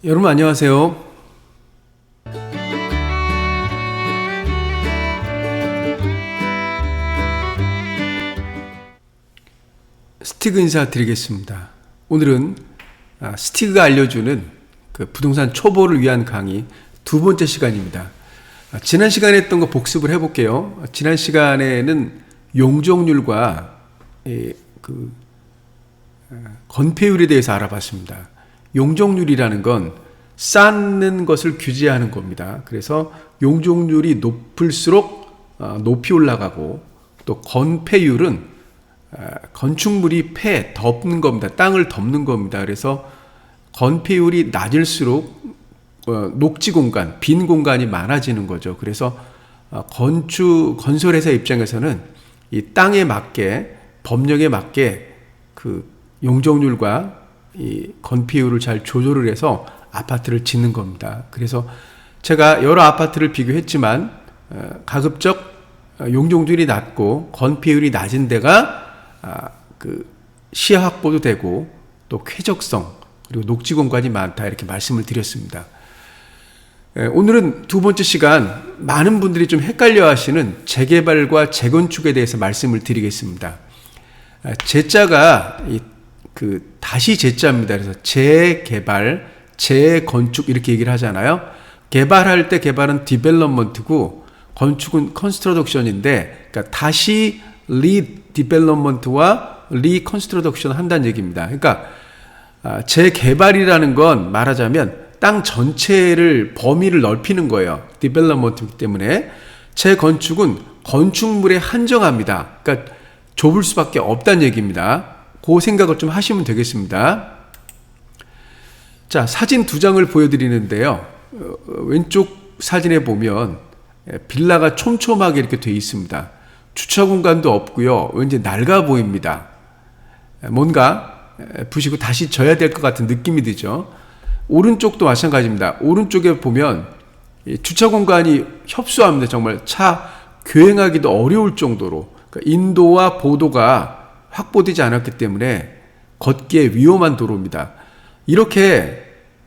여러분 안녕하세요. 스티그 인사드리겠습니다. 오늘은 스티그가 알려주는 그 부동산 초보를 위한 강의 두 번째 시간입니다. 지난 시간에 했던 거 복습을 해볼게요. 지난 시간에는 용적률과 건폐율에 대해서 알아봤습니다. 용적률이라는 건 쌓는 것을 규제하는 겁니다. 그래서 용적률이 높을수록 높이 올라가고, 또 건폐율은 건축물이 덮는 겁니다. 땅을 덮는 겁니다. 그래서 건폐율이 낮을수록 녹지 공간, 빈 공간이 많아지는 거죠. 그래서 건설회사 입장에서는 이 땅에 맞게, 법령에 맞게 그 용적률과 이 건폐율을 잘 조절을 해서 아파트를 짓는 겁니다. 그래서 제가 여러 아파트를 비교했지만 가급적 용적률이 낮고 건폐율이 낮은 데가 시야 확보도 되고 또 쾌적성 그리고 녹지 공간이 많다, 이렇게 말씀을 드렸습니다. 오늘은 두 번째 시간, 많은 분들이 좀 헷갈려 하시는 재개발과 재건축에 대해서 말씀을 드리겠습니다. 재자가 다시 재자입니다. 그래서 재개발, 재건축 이렇게 얘기를 하잖아요. 개발할 때 개발은 디벨롭먼트고 건축은 컨스트러덕션인데, 그러니까 다시 리디벨롭먼트와 리컨스트러덕션 한다는 얘기입니다. 그러니까 재개발이라는 건 말하자면 땅 전체를 범위를 넓히는 거예요. 디벨롭먼트이기 때문에. 재건축은 건축물에 한정합니다. 그러니까 좁을 수밖에 없다는 얘기입니다. 그 생각을 좀 하시면 되겠습니다. 자, 사진 두 장을 보여드리는데요. 왼쪽 사진에 보면 빌라가 촘촘하게 이렇게 되어 있습니다. 주차 공간도 없고요. 왠지 낡아 보입니다. 뭔가 부시고 다시 져야 될 것 같은 느낌이 들죠. 오른쪽도 마찬가지입니다. 오른쪽에 보면 주차 공간이 협소합니다. 정말 차 교행하기도 어려울 정도로. 그러니까 인도와 보도가 확보되지 않았기 때문에 걷기에 위험한 도로입니다. 이렇게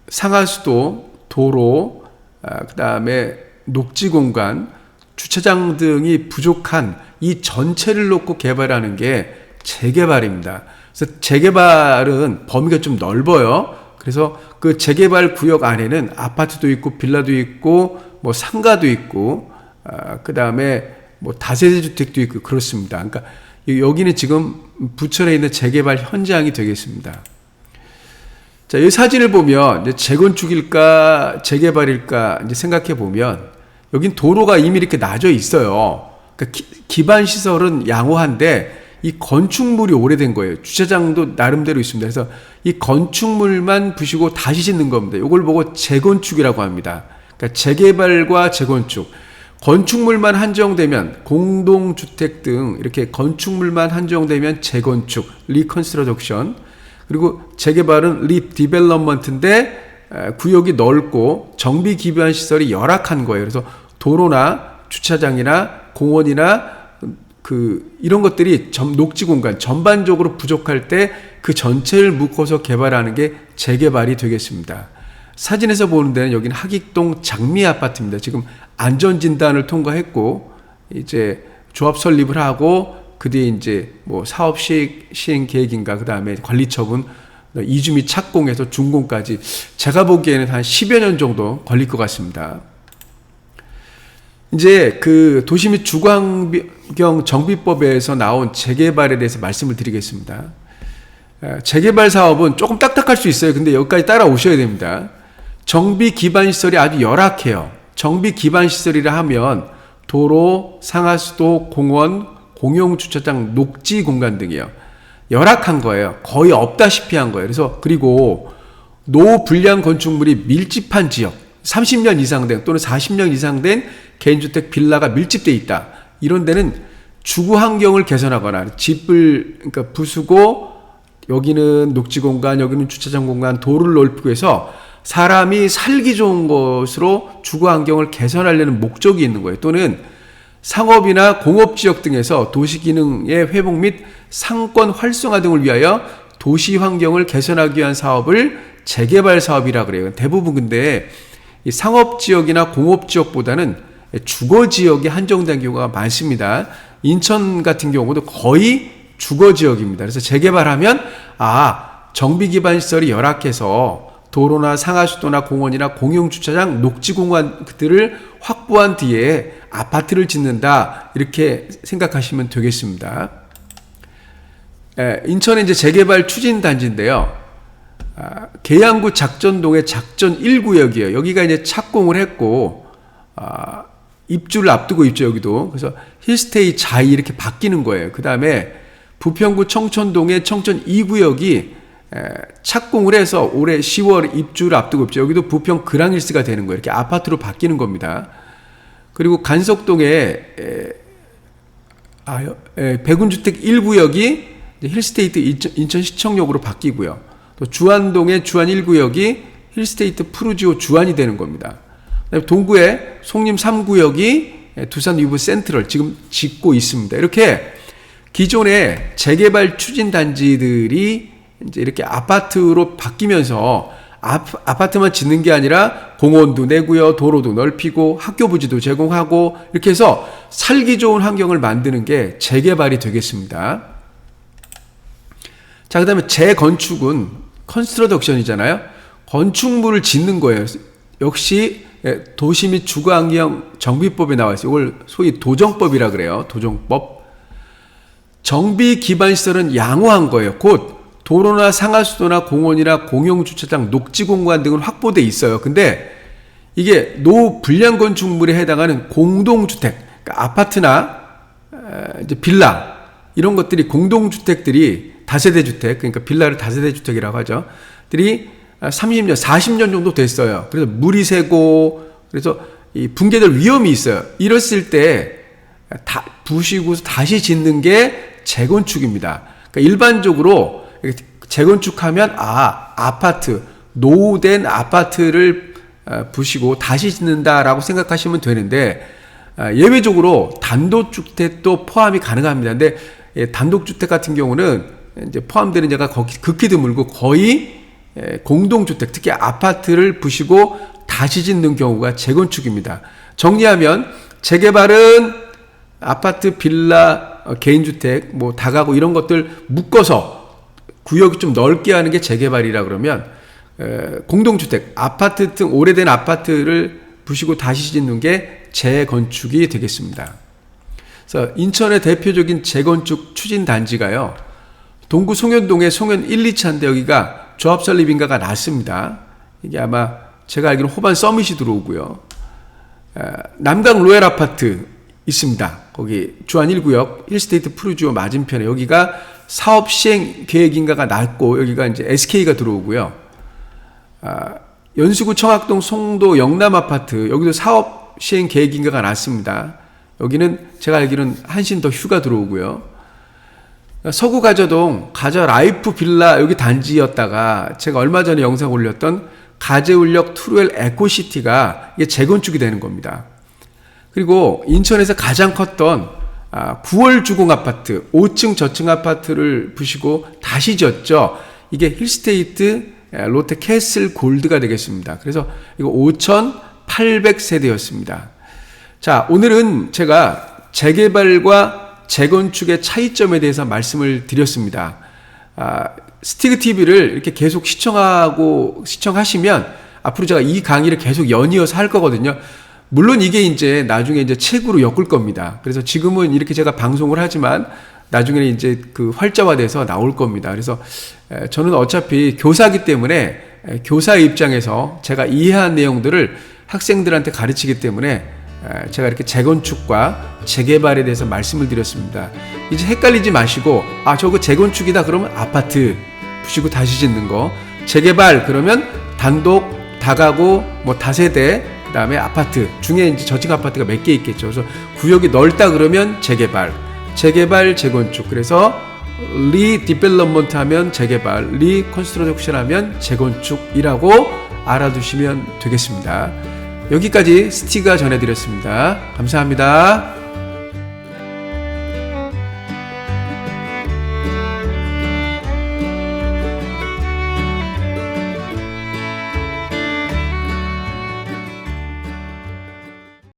상하수도, 도로, 그 다음에 녹지 공간, 주차장 등이 부족한 이 전체를 놓고 개발하는 게 재개발입니다. 그래서 재개발은 범위가 좀 넓어요. 그래서 그 재개발 구역 안에는 아파트도 있고 빌라도 있고 뭐 상가도 있고 그 다음에 뭐 다세대 주택도 있고 그렇습니다. 그러니까 여기는 지금 부천에 있는 재개발 현장이 되겠습니다. 자, 이 사진을 보면 이제 재건축일까 재개발일까 이제 생각해 보면 여긴 도로가 이미 이렇게 나져 있어요. 그러니까 기반 시설은 양호한데 이 건축물이 오래된 거예요. 주차장도 나름대로 있습니다. 그래서 이 건축물만 부시고 다시 짓는 겁니다. 이걸 보고 재건축이라고 합니다. 그러니까 재개발과 재건축. 건축물만 한정되면, 공동주택 등 이렇게 건축물만 한정되면 재건축, 리컨스트러덕션. 그리고 재개발은 리디벨롭먼트인데 구역이 넓고 정비 기반 시설이 열악한 거예요. 그래서 도로나 주차장이나 공원이나 이런 것들이 녹지 공간 전반적으로 부족할 때 그 전체를 묶어서 개발하는 게 재개발이 되겠습니다. 사진에서 보는 데는 여기는 하객동 장미 아파트입니다. 지금 안전진단을 통과했고 이제 조합 설립을 하고 그 뒤에 이제 뭐 사업 시행 계획인가, 그 다음에 관리처분, 이주 및 착공해서 준공까지 제가 보기에는 한 10여 년 정도 걸릴 것 같습니다. 이제 도시 및 주거환경 정비법에서 나온 재개발에 대해서 말씀을 드리겠습니다. 재개발 사업은 조금 딱딱할 수 있어요. 근데 여기까지 따라오셔야 됩니다. 정비 기반 시설이 아주 열악해요. 정비 기반 시설이라 하면 도로, 상하수도, 공원, 공용주차장, 녹지 공간 등이요. 열악한 거예요. 거의 없다시피 한 거예요. 그래서 그리고 노불량 건축물이 밀집한 지역, 30년 이상 된 또는 40년 이상 된 개인주택 빌라가 밀집되어 있다. 이런 데는 주거 환경을 개선하거나 집을 그러니까 부수고 여기는 녹지 공간, 여기는 주차장 공간, 도로를 넓히고 해서 사람이 살기 좋은 곳으로 주거 환경을 개선하려는 목적이 있는 거예요. 또는 상업이나 공업지역 등에서 도시기능의 회복 및 상권 활성화 등을 위하여 도시 환경을 개선하기 위한 사업을 재개발 사업이라 그래요. 대부분 근데 이 상업지역이나 공업지역보다는 주거지역이 한정된 경우가 많습니다. 인천 같은 경우도 거의 주거지역입니다. 그래서 재개발하면 정비기반시설이 열악해서 도로나 상하수도나 공원이나 공용주차장, 녹지공간들을 확보한 뒤에 아파트를 짓는다, 이렇게 생각하시면 되겠습니다. 인천의 이제 재개발 추진단지인데요. 계양구 작전동의 작전 1구역이에요. 여기가 이제 착공을 했고, 입주를 앞두고 있죠, 여기도. 그래서 힐스테이 자이 이렇게 바뀌는 거예요. 그 다음에 부평구 청천동의 청천 2구역이 착공을 해서 올해 10월 입주를 앞두고 있죠. 여기도 부평 그랑힐스가 되는 거예요. 이렇게 아파트로 바뀌는 겁니다. 그리고 간석동의 백운주택 1구역이 힐스테이트 인천시청역으로 바뀌고요. 또 주안동의 주안 1구역이 힐스테이트 푸르지오 주안이 되는 겁니다. 동구의 송림 3구역이 두산 위브 센트럴 지금 짓고 있습니다. 이렇게 기존의 재개발 추진 단지들이 이제 이렇게 아파트로 바뀌면서 아파트만 짓는 게 아니라 공원도 내고요, 도로도 넓히고 학교 부지도 제공하고 이렇게 해서 살기 좋은 환경을 만드는 게 재개발이 되겠습니다. 자, 그다음에 재건축은 컨스트러덕션이잖아요. 건축물을 짓는 거예요. 역시 도시 및 주거환경 정비법에 나와 있어요. 이걸 소위 도정법이라 그래요. 도정법. 정비 기반 시설은 양호한 거예요. 곧 도로나 상하수도나 공원이나 공용주차장, 녹지공간 등은 확보돼 있어요. 근데 이게 노불량 건축물에 해당하는 공동주택, 그러니까 아파트나 이제 빌라 이런 것들이 공동주택들이 다세대 주택, 그러니까 빌라를 다세대 주택이라고 하죠. 들이 30년, 40년 정도 됐어요. 그래서 물이 새고 그래서 이 붕괴될 위험이 있어요. 이랬을 때 다 부시고 다시 짓는 게 재건축입니다. 그러니까 일반적으로 재건축하면 아파트, 노후된 아파트를 부시고 다시 짓는다라고 생각하시면 되는데 예외적으로 단독주택도 포함이 가능합니다. 근데 단독주택 같은 경우는 이제 포함되는 데가 극히 드물고 거의 공동주택, 특히 아파트를 부시고 다시 짓는 경우가 재건축입니다. 정리하면 재개발은 아파트, 빌라, 개인주택, 뭐 다가구 이런 것들 묶어서 구역이 좀 넓게 하는 게 재개발이라 그러면 공동주택, 아파트 등 오래된 아파트를 부시고 다시 짓는 게 재건축이 되겠습니다. 그래서 인천의 대표적인 재건축 추진 단지가요. 동구 송현동의 송현 1, 2차인데 여기가 조합설립인가가 났습니다. 이게 아마 제가 알기로 호반 서밋이 들어오고요. 남강 로얄 아파트 있습니다. 거기 주안 1구역 힐스테이트 푸르지오 맞은편에 여기가 사업 시행 계획인가가 났고 여기가 이제 SK가 들어오고요. 연수구 청학동 송도 영남 아파트 여기도 사업 시행 계획인가가 났습니다. 여기는 제가 알기로는 한신 더 휴가 들어오고요. 서구 가저동 가저 라이프 빌라 여기 단지였다가 제가 얼마 전에 영상 올렸던 가재울역 투루엘 에코시티가 이게 재건축이 되는 겁니다. 그리고 인천에서 가장 컸던 9월 주공 아파트 5층 저층 아파트를 부시고 다시 지었죠. 이게 힐스테이트 롯데 캐슬 골드가 되겠습니다. 그래서 이거 5,800세대였습니다. 자, 오늘은 제가 재개발과 재건축의 차이점에 대해서 말씀을 드렸습니다. 스티그TV를 이렇게 계속 시청하시면 앞으로 제가 이 강의를 계속 연이어서 할 거거든요. 물론 이게 이제 나중에 이제 책으로 엮을 겁니다. 그래서 지금은 이렇게 제가 방송을 하지만 나중에는 이제 그 활자화돼서 나올 겁니다. 그래서 저는 어차피 교사이기 때문에 교사의 입장에서 제가 이해한 내용들을 학생들한테 가르치기 때문에 제가 이렇게 재건축과 재개발에 대해서 말씀을 드렸습니다. 이제 헷갈리지 마시고 저거 재건축이다 그러면 아파트 부시고 다시 짓는 거, 재개발 그러면 단독 다가구 뭐 다세대 그 다음에 아파트 중에 이제 저층 아파트가 몇 개 있겠죠. 그래서 구역이 넓다 그러면 재개발, 재건축. 그래서 리디벨롭먼트 하면 재개발, 리컨스트럭션 하면 재건축이라고 알아두시면 되겠습니다. 여기까지 스티가 전해드렸습니다. 감사합니다.